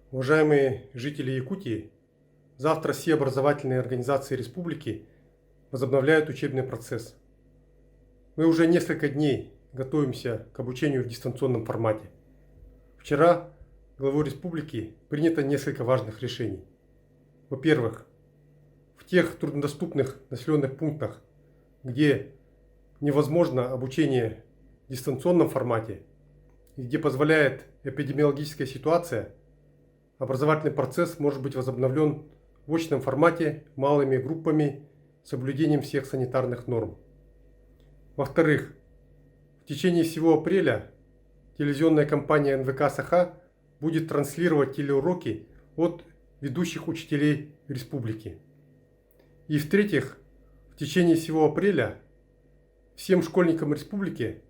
Уважаемые жители Якутии, завтра все образовательные организации республики возобновляют учебный процесс. Мы уже несколько дней готовимся к обучению в дистанционном формате. Вчера главой республики принято несколько важных решений. Во-первых, в тех труднодоступных населенных пунктах, где невозможно обучение в дистанционном формате и где позволяет эпидемиологическая ситуация, образовательный процесс может быть возобновлен в очном формате малыми группами с соблюдением всех санитарных норм. Во-вторых, в течение всего апреля телевизионная компания НВК «Саха» будет транслировать телеуроки от ведущих учителей республики. И в-третьих, в течение всего апреля всем школьникам республики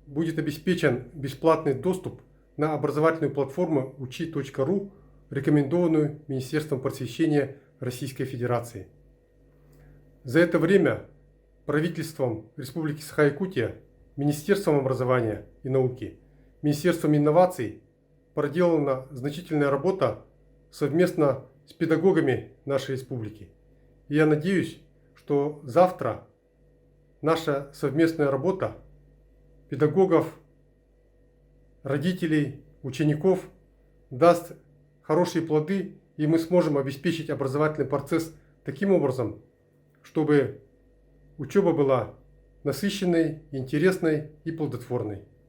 будет обеспечен бесплатный доступ на образовательную платформу учи.ру, рекомендованную Министерством просвещения Российской Федерации. За это время правительством Республики Саха-Якутия, Министерством образования и науки, Министерством инноваций проделана значительная работа совместно с педагогами нашей республики. И я надеюсь, что завтра наша совместная работа педагогов, родителей, учеников даст хорошие плоды, и мы сможем обеспечить образовательный процесс таким образом, чтобы учеба была насыщенной, интересной и плодотворной.